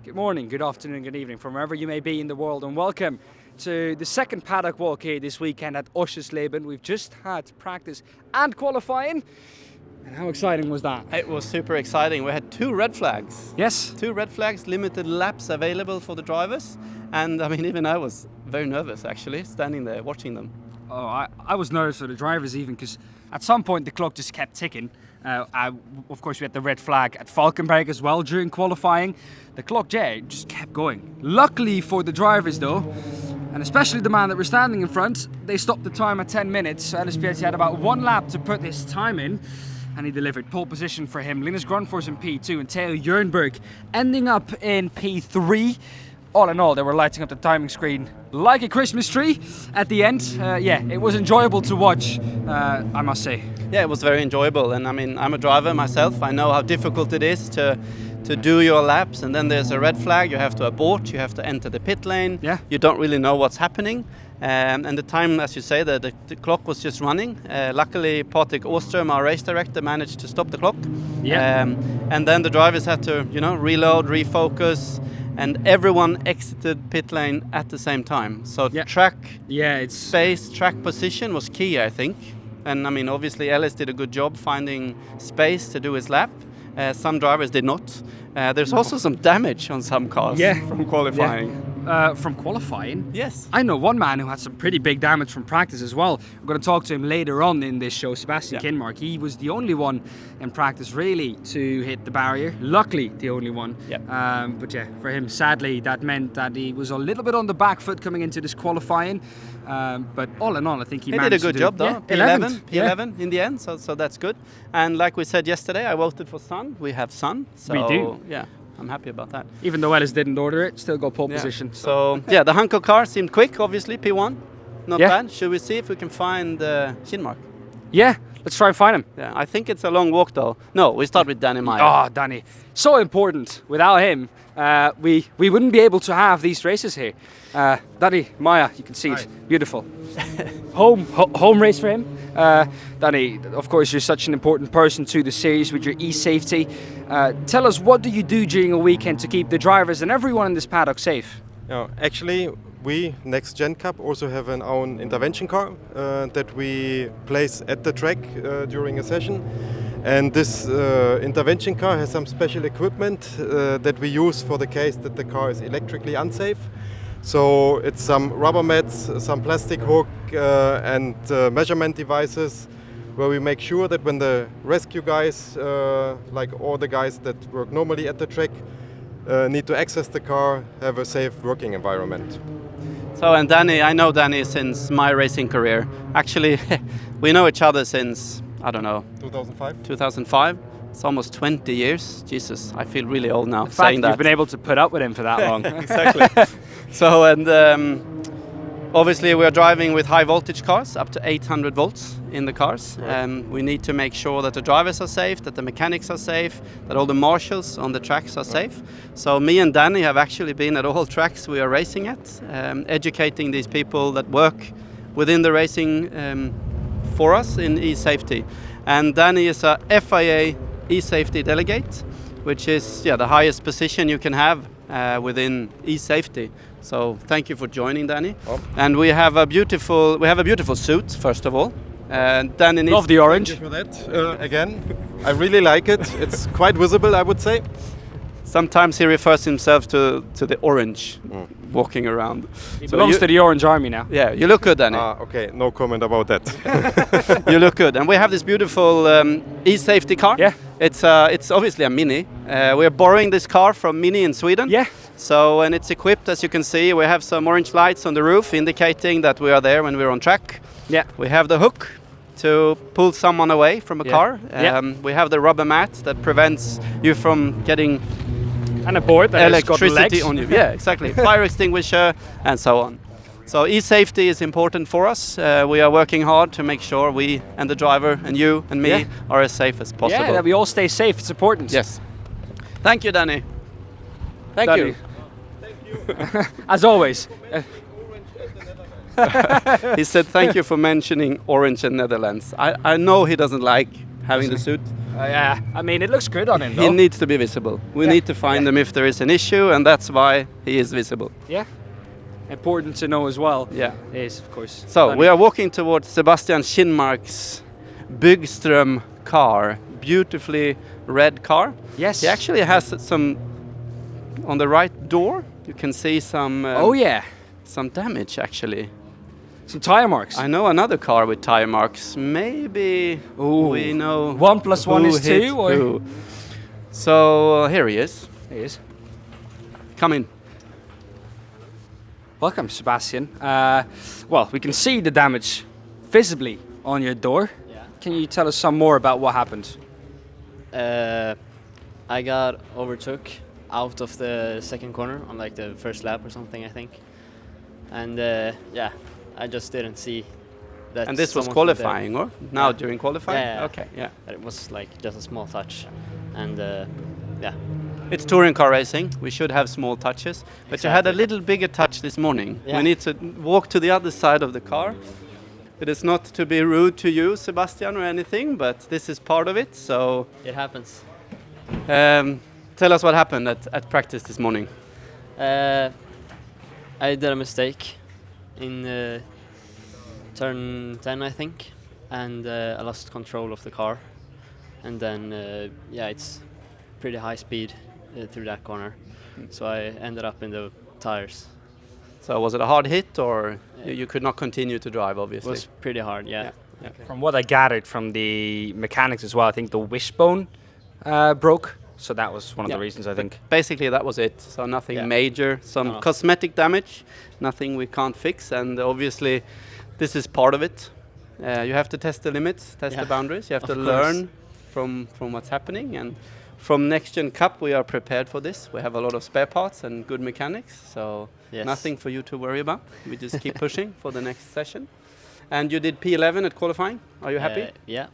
Good morning, good afternoon, good evening from wherever you may be in the world, and welcome to the second Paddock Walk here this weekend at Oschersleben. We've just had practice and qualifying. And how exciting was that? It was super exciting. We had 2 red flags. Yes. 2 red flags, limited laps available for the drivers. And I mean, even I was very nervous actually, standing there watching them. Oh, I was nervous for the drivers even, because at some point the clock just kept ticking. Of course, we had the red flag at Valkenberg as well during qualifying. The clock just kept going. Luckily for the drivers though, and especially the man that was standing in front, they stopped the time at 10 minutes. So Alice Pietzi had about 1 lap to put his time in, and he delivered. Pole position for him. Linus Grunfors in P2 and Theo Jernberg ending up in P3. All in all, they were lighting up the timing screen like a Christmas tree at the end. It was enjoyable to watch, I must say. Yeah, it was very enjoyable. And I mean, I'm a driver myself. I know how difficult it is to do your laps. And then there's a red flag. You have to abort. You have to enter the pit lane. Yeah. You don't really know what's happening. And the time, as you say, the clock was just running. Luckily, Paddock Walk, our race director, managed to stop the clock. Yeah. And then the drivers had to, reload, refocus. And everyone exited pit lane at the same time. So track space, track position was key, I think. And I mean, obviously Ellis did a good job finding space to do his lap. Some drivers did not. There's also some damage on some cars from qualifying. From qualifying? Yes. I know one man who had some pretty big damage from practice as well. We're going to talk to him later on in this show, Sebastian Kinmark. He was the only one in practice really to hit the barrier. Luckily, the only one. For him, sadly, that meant that he was a little bit on the back foot coming into this qualifying. But all in all, I think he managed did a good job though. P11 in the end, so that's good. And like we said yesterday, I voted for Sun. We have Sun. So we do. Yeah. I'm happy about that. Even though Ellis didn't order it, still got pole position. So the Hanko car seemed quick, obviously, P1. Not bad. Should we see if we can find Kinmark? Yeah, let's try and find him. Yeah, I think it's a long walk though. No, we start with Danny Meyer. Oh, Danny. So important. Without him, we wouldn't be able to have these races here. Danny Meyer, you can see it. Beautiful. Home race for him. Danny, of course, you're such an important person to the series with your e-safety. Tell us, what do you do during a weekend to keep the drivers and everyone in this paddock safe? Actually, we, NXT Gen Cup, also have an own intervention car that we place at the track during a session. And this intervention car has some special equipment that we use for the case that the car is electrically unsafe. So it's some rubber mats, some plastic hook and measurement devices where we make sure that when the rescue guys, like all the guys that work normally at the track, need to access the car, have a safe working environment. So, and Danny, I know Danny since my racing career. Actually, we know each other since, I don't know, 2005. It's almost 20 years. Jesus, I feel really old now saying that. You've been able to put up with him for that long. Exactly. So, and obviously we are driving with high voltage cars, up to 800 volts in the cars. We need to make sure that the drivers are safe, that the mechanics are safe, that all the marshals on the tracks are safe. So me and Danny have actually been at all tracks we are racing at, educating these people that work within the racing for us in e-safety. And Danny is a FIA e-safety delegate, which is the highest position you can have within e-safety. So thank you for joining, Danny. And we have a beautiful suit, first of all. Danny needs love the orange. Thank you for that. Again, I really like it. It's quite visible, I would say. Sometimes he refers himself to the orange walking around. He belongs to the Orange Army now. Yeah, you look good, Danny. Okay, no comment about that. You look good. And we have this beautiful e-safety car. Yeah. It's obviously a Mini. We're borrowing this car from Mini in Sweden. Yeah. So, and it's equipped, as you can see. We have some orange lights on the roof indicating that we are there when we're on track. Yeah. We have the hook to pull someone away from a car. We have the rubber mat that prevents you from getting and a board that electricity on you. Yeah, exactly. Fire extinguisher and so on. So e-safety is important for us. We are working hard to make sure we and the driver and you and me are as safe as possible. Yeah, that we all stay safe. It's important. Yes. Thank you, Danny. Thank Danny. you. Thank you. As always. He said thank you for mentioning Orange and Netherlands. I know he doesn't like having the suit. Yeah, I mean, it looks good on him, He though. needs to be visible. We need to find him if there is an issue, and that's why he is visible. Yeah. Important to know as well. Yeah. Is, of course. So funny. we are walking towards Sebastian Kinmark's Byggström car, beautifully red car. Yes. He actually has some on the right door. You can see some. Oh yeah. Some damage actually. Some tire marks. I know another car with tire marks. Maybe we know. 1 + 1 is hit 2, or who. So here he is. He is. Come in. Welcome, Sebastian. Well, we can see the damage visibly on your door. Yeah. Can you tell us some more about what happened? I got overtook out of the second corner on like the first lap or something, I think. And yeah, I just didn't see that. And this was someone was there. qualifying, or now Yeah. during qualifying? Yeah. Okay, yeah. It was like just a small touch, and yeah. It's touring car racing. We should have small touches, but you had a Exactly. little bigger touch this morning. Yeah. We need to walk to the other side of the car. It is not to be rude to you, Sebastian, or anything, but this is part of it. So It happens. tell us what happened at practice this morning. I did a mistake in turn 10, I think, and I lost control of the car. And then, yeah, it's pretty high speed through that corner. So I ended up in the tires. So was it a hard hit, or you could not continue to drive, It obviously? was pretty hard, yeah. Yeah. From what I gathered from the mechanics as well, I think the wishbone broke. So that was one of Yeah. the reasons, I But think. basically that was it. So nothing Yeah. major, some No. cosmetic damage, nothing we can't fix, and obviously this is part of it. You have to test the limits, test the Yeah. boundaries. You have Of to course. learn from what's happening, and from NXT Gen Cup we are prepared for this. We have a lot of spare parts and good mechanics, so Yes. nothing for you to worry about. We just keep pushing for the next session. And you did P11 at qualifying. Are you happy? Yeah,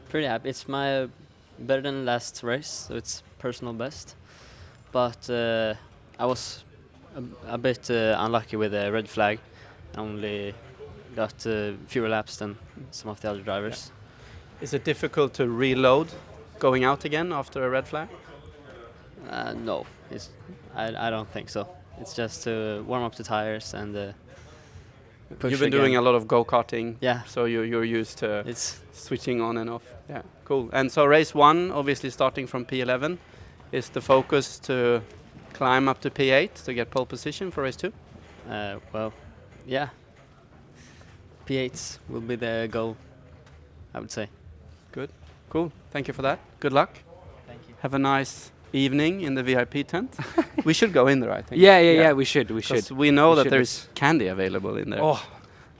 pretty happy. It's my better than last race, so it's personal best. But I was a bit unlucky with the red flag. I only got fewer laps than some of the other drivers. Is it difficult to reload going out again after a red flag? No, I don't think so. It's just to warm up the tires and push You've been again. doing a lot of go-karting, Yeah. so you're used to It's switching on and off. Yeah, cool. And so race 1, obviously starting from P11, is the focus to climb up to P8 to get pole position for race 2? well, yeah. P8s will be the goal, I would say. Good, cool. Thank you for that. Good luck. Thank you. Have a nice evening in the VIP tent. We should go in there, I think. Yeah, we should. 'Cause we know We that should. there's candy available in there. Oh,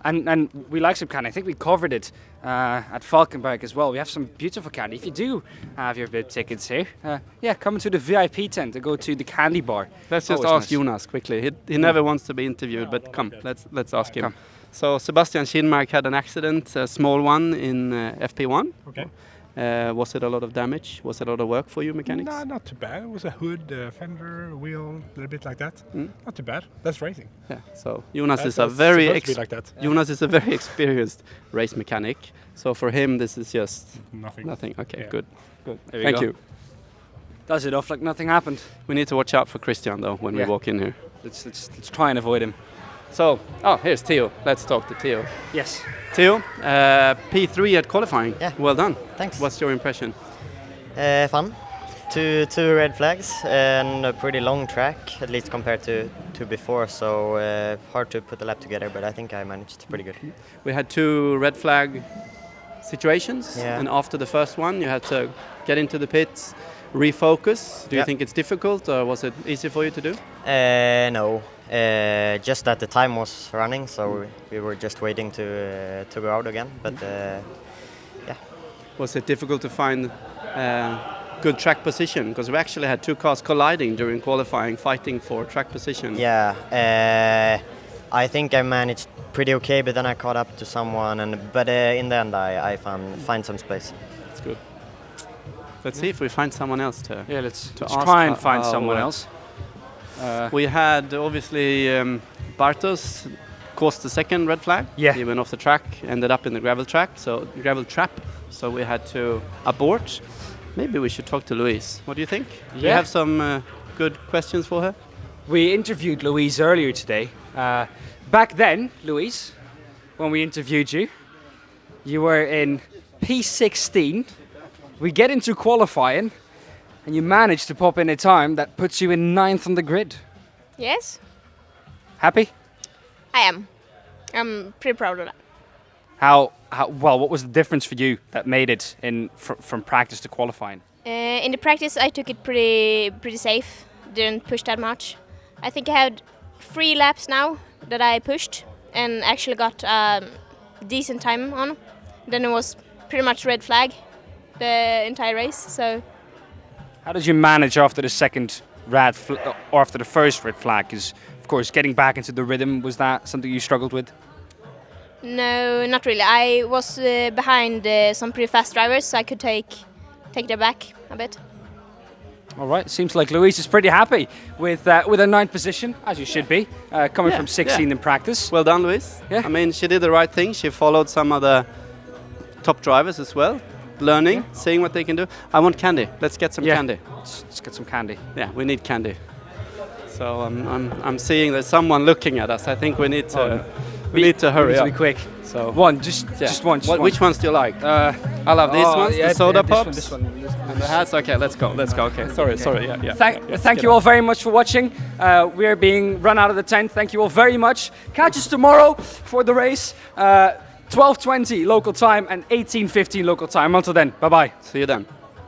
and we like some candy. I think we covered it at Falkenberg as well. We have some beautiful candy. If you do have your VIP tickets here, yeah, come into the VIP tent to go to the candy bar. Let's just Always ask nice. Jonas quickly. He never wants to be interviewed, but come, let's ask him. Come. So Sebastian Kinmark had an accident, a small one in FP1. Okay. Was it a lot of damage? Was it a lot of work for you mechanics? No, not too bad. It was a hood, fender, wheel, a little bit like that. Mm. Not too bad. That's racing. Yeah. So Jonas is a That's very supposed to be like that. Jonas is a very experienced race mechanic. So for him, this is just Nothing. nothing. Okay, Yeah. good. There Thank go. you. Does it off like nothing happened. We need to watch out for Christian though when we Yeah. walk in here. Let's try and avoid him. So, here's Theo. Let's talk to Theo. Yes. Theo, P3 at qualifying. Yeah. Well done. Thanks. What's your impression? Fun. Two red flags and a pretty long track, at least compared to before. So hard to put the lap together, but I think I managed pretty good. We had 2 red flag situations, Yeah. and after the first one, you had to get into the pits, refocus. Do you Yeah. think it's difficult, or was it easy for you to do? No, just that the time was running, so we were just waiting to go out again. But Was it difficult to find good track position? Because we actually had 2 cars colliding during qualifying, fighting for track position. yeah, I think I managed pretty okay. But then I caught up to someone, but in the end I find some space. That's good. Let's see if we find someone else to. Yeah, let's ask try and how- find how, someone else. We had obviously Bartos caused the second red flag. Yeah. He went off the track, ended up in the gravel trap. So so we had to abort. Maybe we should talk to Louise. What do you think? Do you Yeah. have some good questions for her? We interviewed Louise earlier today. Back then, Louise, when we interviewed you, you were in P16. We get into qualifying, and you managed to pop in a time that puts you in 9th on the grid. Yes, Happy? I am. I'm pretty proud of that. What was the difference for you that made it from practice to qualifying? In the practice, I took it pretty safe. Didn't push that much. I think I had 3 laps now that I pushed and actually got decent time on. Then it was pretty much red flag the entire race. So How did you manage after the second or after the first red flag? Because of course, getting back into the rhythm, was that something you struggled with? no, not really. I was behind some pretty fast drivers, so I could take their back a bit. All right, seems like Louise is pretty happy with a 9th position, as you should be, coming from 16 in practice. Well done, Louise. Yeah. I mean, she did the right thing. She followed some of the top drivers as well, learning, seeing what they can do. I want candy. Let's get some candy. Let's get some candy. Yeah, we need candy. So I'm seeing there's someone looking at us. I think we need to need to hurry need to up. be quick. So One, just one. Just one. Which ones do you like? I love these ones. The soda pops. This one. And the hats. Okay, let's go. Okay. Sorry. Yeah. Thank you all very much for watching. We are being run out of the tent. Thank you all very much. Catch us tomorrow for the race. 12:20 local time and 18:15 local time. Until then, bye bye. See you then.